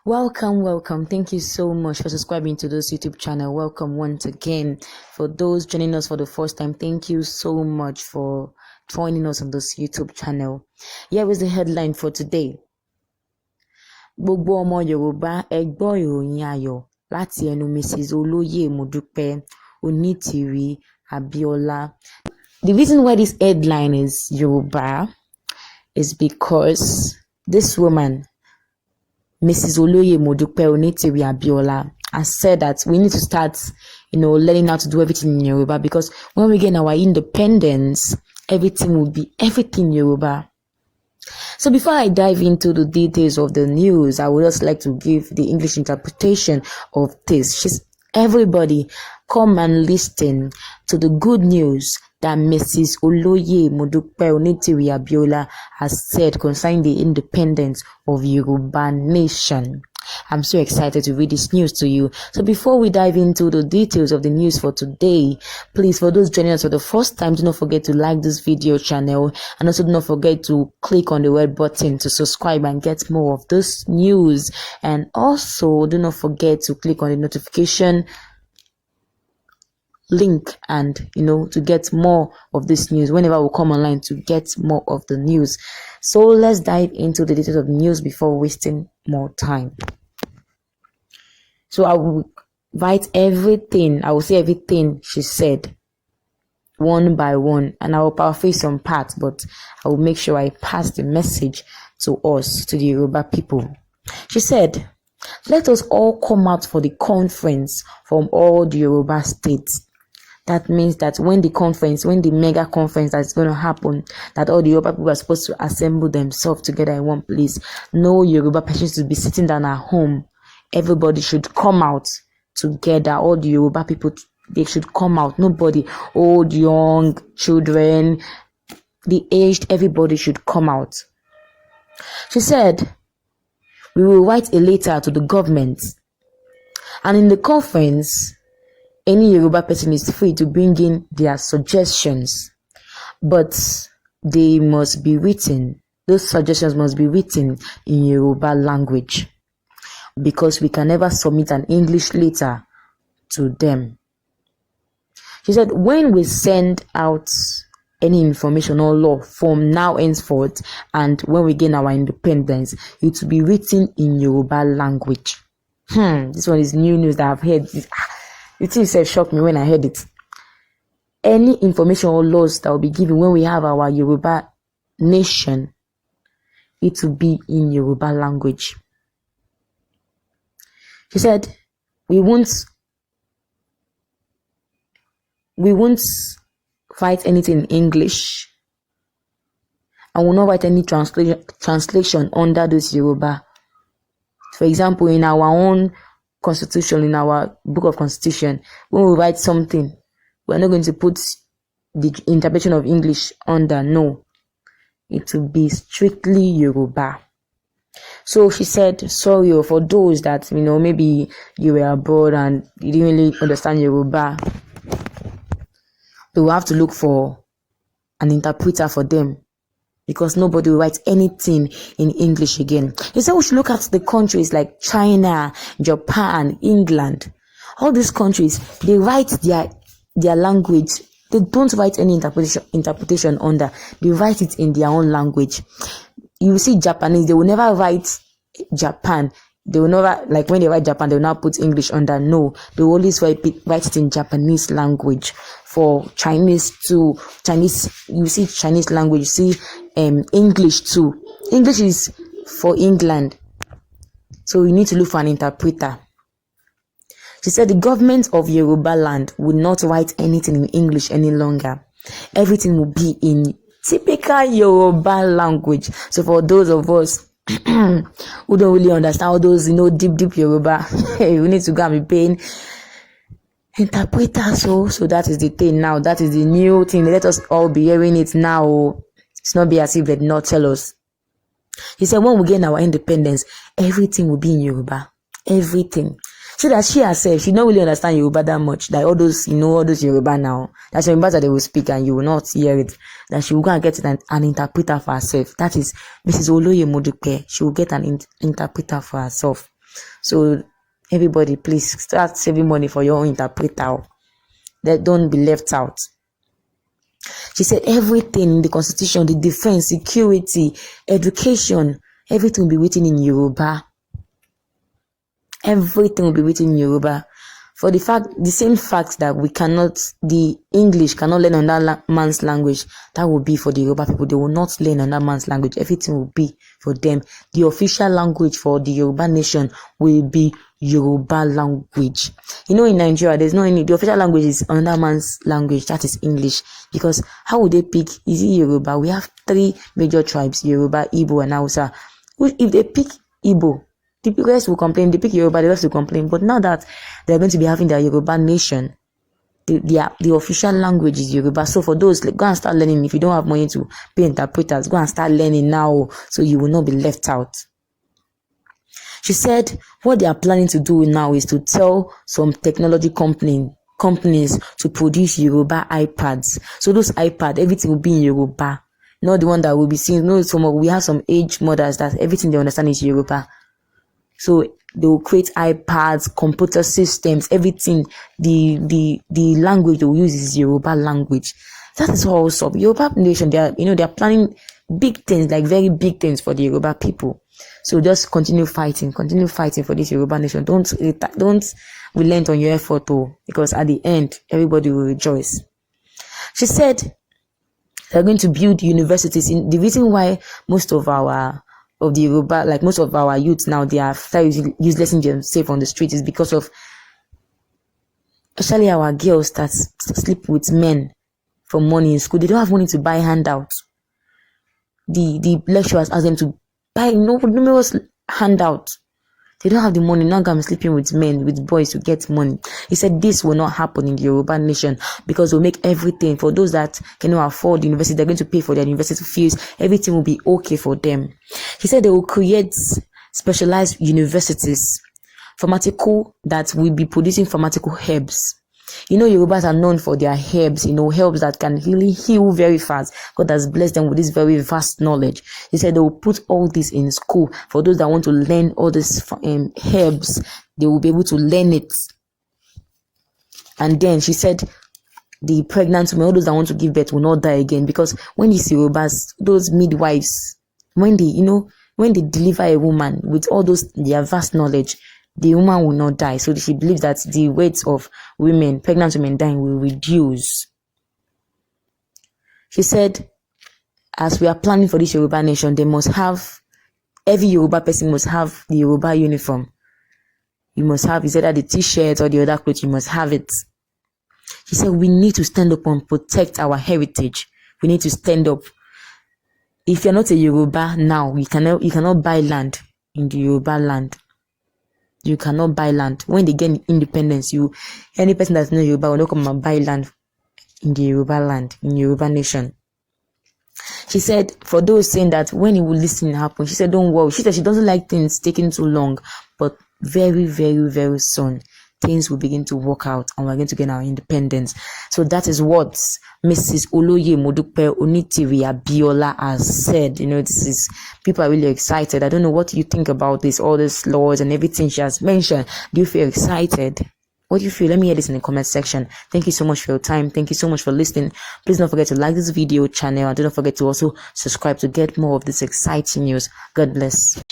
Welcome. Thank you so much for subscribing to this YouTube channel. Welcome once again. For those joining us for the first time, thank you so much for joining us on this YouTube channel. Here is the headline for today. Gbogbo ọmọ Yorùbá ẹ gbọ́ ìròyìn ayọ̀ láti ẹnu Mrs. Olóyè MODUPE ONITIRI ABIOLA. The reason why this headline is Yoruba is because this woman, Mrs. Olóyè MODUPE ONITIRI ABIOLA, has said that we need to start, learning how to do everything in Yoruba, because when we get our independence, everything will be everything Yoruba. So before I dive into the details of the news, I would just like to give the English interpretation of this. Everybody, come and listen to the good news that Mrs. Olóyè MODUPE ONITIRI ABIOLA has said concerning the independence of Yoruba nation. I'm so excited to read this news to you. So before we dive into the details of the news for today, please, for those joining us for the first time, do not forget to like this video channel, and also do not forget to click on the red button to subscribe and get more of this news. And also do not forget to click on the notification link and to get more of this news whenever we come online, to get more of the news. So let's dive into the details of the news before wasting more time. So I will write everything, I will say everything she said one by one, and I will paraphrase some parts, but I will make sure I pass the message to us, to the Yoruba people. She said, "Let us all come out for the conference from all the Yoruba states." That means that when the mega conference that's going to happen, that all the Yoruba people are supposed to assemble themselves together in one place. No Yoruba persons to be sitting down at home. Everybody should come out together. All the Yoruba people, they should come out. Nobody, old, young, children, the aged, everybody should come out. She said, "We will write a letter to the government, and in the conference, any Yoruba person is free to bring in their suggestions, but they must be written. Those suggestions must be written in Yoruba language, because we can never submit an English letter to them." She said, "When we send out any information or law from now henceforth, and when we gain our independence, it will be written in Yoruba language." This one is new news that I've heard. It itself shocked me when I heard it. Any information or laws that will be given when we have our Yoruba nation, it will be in Yoruba language. She said, we won't write anything in English, and will not write any translation under this Yoruba. For example, in our own constitution, in our book of constitution, when we write something, we're not going to put the interpretation of English under. No, it will be strictly Yoruba. So she said, sorry for those that maybe you were abroad and you didn't really understand Yoruba. We will have to look for an interpreter for them, because nobody will write anything in English again. He said we should look at the countries like China, Japan, England. All these countries, they write their language. They don't write any interpretation under. They write it in their own language. You see Japanese, they will never write Japan. They will never, like when they write Japan, they will not put English under. No, they will always write it in Japanese language. For Chinese too, you see Chinese language, you see English too. English is for England. So we need to look for an interpreter. She said the government of Yoruba land will not write anything in English any longer. Everything will be in typical Yoruba language. So for those of us who don't really understand all those, deep Yoruba, we need to go and be paying interpreter. So that is the thing now. That is the new thing. Let us all be hearing it now. It's not be as if they did not tell us. He said when we gain our independence, everything will be in Yoruba. Everything. So that she herself, she don't really understand Yoruba that much. Like all those Yoruba now. That's Yoruba that they will speak and you will not hear it. That she will go and get an interpreter for herself. That is Mrs. Olóyè MODUPE. She will get an interpreter for herself. So everybody, please start saving money for your own interpreter. That don't be left out. She said everything in the constitution, the defense, security, education, everything will be written in Yoruba. Everything will be written in Yoruba. For the same fact that the English cannot learn another man's language, that will be for the Yoruba people. They will not learn another man's language. Everything will be for them. The official language for the Yoruba nation will be Yoruba language. In Nigeria, the official language is another man's language, that is English. Because how would they pick? Is it Yoruba? We have 3 major tribes, Yoruba, Igbo, and Hausa. If they pick Igbo, the rest will complain. They pick Yoruba, the rest will complain. But now that they're going to be having their Yoruba nation, the official language is Yoruba. So for those, go and start learning. If you don't have money to pay interpreters, go and start learning now, so you will not be left out. She said what they are planning to do now is to tell some technology companies to produce Yoruba iPads. So those iPads, everything will be in Yoruba. Not the one that will be seen. We have some age mothers that everything they understand is Yoruba. So they will create iPads, computer systems, everything. The language they will use is Yoruba language. That is also Yoruba nation. They are planning big things, like very big things for the Yoruba people. So just continue fighting for this Yoruba nation. Don't relent on your effort, because at the end everybody will rejoice. She said they're going to build universities. The reason why most of the Yoruba, like most of our youth now, they are useless in themselves on the street, is because of especially our girls that sleep with men for money in school. They don't have money to buy handouts. The lecturers ask them to buy numerous handouts. They don't have the money. Now I'm sleeping with men, with boys to get money. He said this will not happen in the Yoruba nation, because we'll make everything for those that cannot afford the university. They're going to pay for their university fees. Everything will be okay for them. He said they will create specialized universities, pharmaceutical, that will be producing pharmaceutical herbs. Yorubas are known for their herbs, herbs that can really heal very fast. God has blessed them with this very vast knowledge. He said they will put all this in school. For those that want to learn all these herbs, they will be able to learn it. And then she said the pregnant women, all those that want to give birth, will not die again. Because when these Yorubas, those midwives, when they deliver a woman with all their vast knowledge, the woman will not die. So she believes that the rates of pregnant women dying will reduce. She said, as we are planning for this Yoruba nation, every Yoruba person must have the Yoruba uniform. You must have, is either the t-shirt or the other clothes, you must have it. She said, we need to stand up and protect our heritage. We need to stand up. If you're not a Yoruba now, you cannot buy land in the Yoruba land. You cannot buy land. When they get independence, any person that's not Yoruba will not come and buy land in the Yoruba land, in Yoruba nation. She said, for those saying that when it will listen happen, she said, don't worry. She said she doesn't like things taking too long, but very, very, very soon, things will begin to work out and we're going to get our independence. So that is what Mrs. Oloye MODUPE ONITIRI ABIOLA has said. People are really excited. I don't know what you think about this, all these laws and everything she has mentioned. Do you feel excited? What do you feel? Let me hear this in the comment section. Thank you so much for your time. Thank you so much for listening. Please don't forget to like this video channel, and don't forget to also subscribe to get more of this exciting news. God bless.